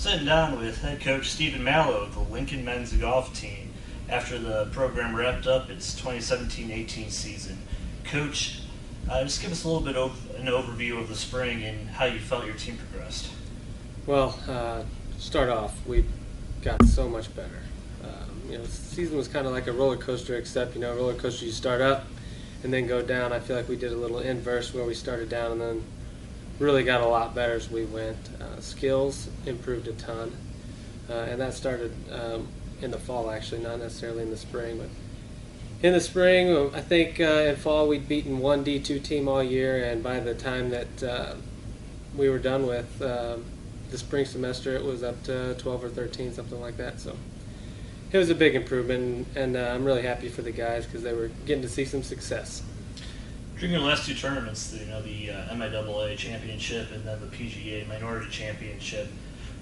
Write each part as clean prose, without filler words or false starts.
Sitting down with head coach Steven Mallow of the Lincoln men's golf team after the program wrapped up its 2017-18 season. Coach, just give us a little bit of an overview of the spring and how you felt your team progressed. Well, start off, we got so much better. The season was kind of like a roller coaster, except roller coaster you start up and then go down. I feel like we did a little inverse where we started down and then really got a lot better as we went. Skills improved a ton, and that started in the fall, actually, not necessarily in the spring. But in the spring, I think in fall we'd beaten one D2 team all year, and by the time that we were done with the spring semester, it was up to 12 or 13, something like that. So it was a big improvement, and I'm really happy for the guys because they were getting to see some success. During your last two tournaments, the MIAA Championship and then the PGA Minority Championship,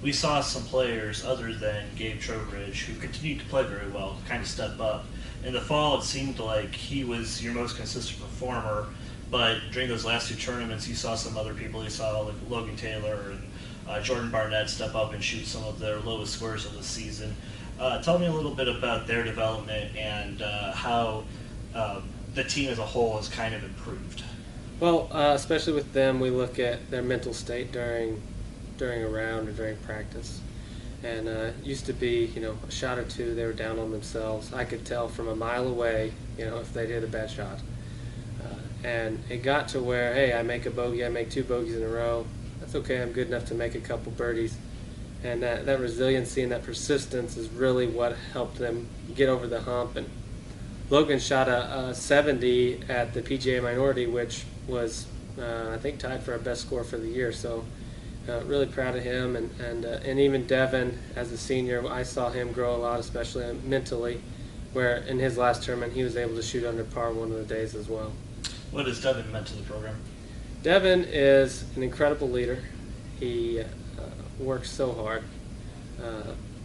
we saw some players other than Gabe Trowbridge who continued to play very well, kind of step up. In the fall, it seemed like he was your most consistent performer, but during those last two tournaments, you saw some other people. You saw like Logan Taylor and Jordan Barnett step up and shoot some of their lowest scores of the season. Tell me a little bit about their development and how the team as a whole has kind of improved. Well, especially with them, we look at their mental state during a round or during practice. And used to be, a shot or two, they were down on themselves. I could tell from a mile away, if they did a bad shot. And it got to where, hey, I make a bogey, I make two bogeys in a row. That's okay, I'm good enough to make a couple birdies. And that resiliency and that persistence is really what helped them get over the hump. And Logan shot a 70 at the PGA Minority, which was, I think, tied for our best score for the year. So really proud of him. And even Devin, as a senior, I saw him grow a lot, especially mentally, where in his last tournament he was able to shoot under par one of the days as well. What has Devin meant to the program? Devin is an incredible leader. He works so hard.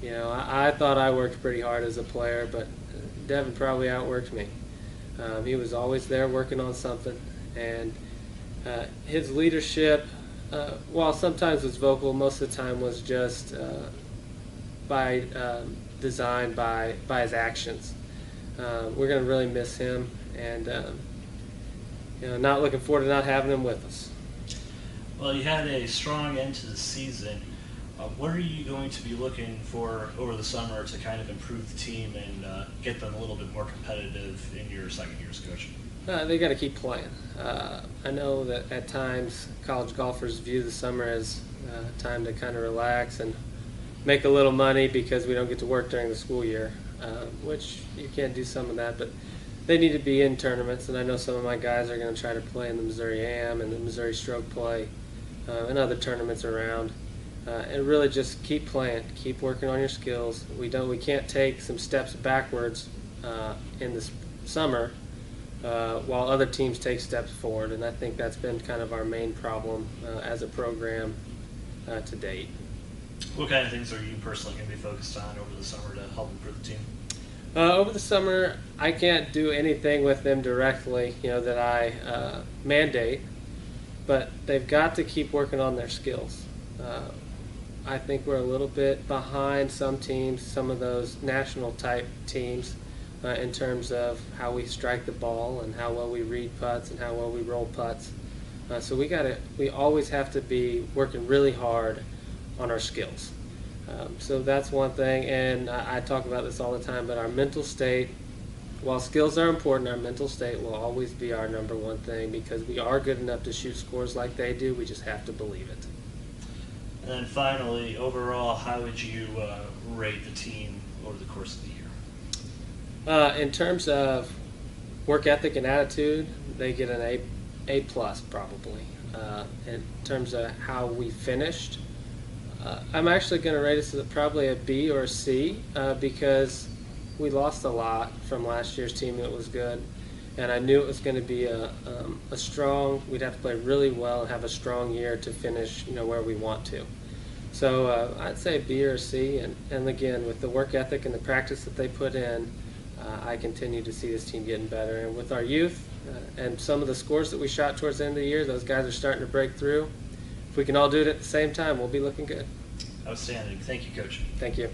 I thought I worked pretty hard as a player, but Devin probably outworked me. He was always there working on something, and his leadership, while sometimes was vocal, most of the time was just by design, by his actions. We're going to really miss him, and not looking forward to not having him with us. Well, you had a strong end to the season. What are you going to be looking for over the summer to kind of improve the team and get them a little bit more competitive in your second year as coach? They got to keep playing. I know that at times college golfers view the summer as time to kind of relax and make a little money because we don't get to work during the school year, which you can't do some of that, but they need to be in tournaments, and I know some of my guys are going to try to play in the Missouri AM and the Missouri Stroke Play and other tournaments around. And really just keep playing, keep working on your skills. We can't take some steps backwards in the summer while other teams take steps forward, and I think that's been kind of our main problem as a program to date. What kind of things are you personally going to be focused on over the summer to help improve the team? Over the summer, I can't do anything with them directly, that I mandate, but they've got to keep working on their skills. I think we're a little bit behind some teams, some of those national type teams, in terms of how we strike the ball and how well we read putts and how well we roll putts. So we always have to be working really hard on our skills. So that's one thing, and I talk about this all the time, but our mental state, while skills are important, our mental state will always be our number one thing because we are good enough to shoot scores like they do. We just have to believe it. And then finally, overall, how would you rate the team over the course of the year? In terms of work ethic and attitude, they get an A plus probably. In terms of how we finished, I'm actually going to rate us probably a B or a C because we lost a lot from last year's team that was good, and I knew it was going to be a strong. We'd have to play really well and have a strong year to finish, where we want to. So I'd say B or C, and again, with the work ethic and the practice that they put in, I continue to see this team getting better. And with our youth and some of the scores that we shot towards the end of the year, those guys are starting to break through. If we can all do it at the same time, we'll be looking good. Outstanding. Thank you, Coach. Thank you.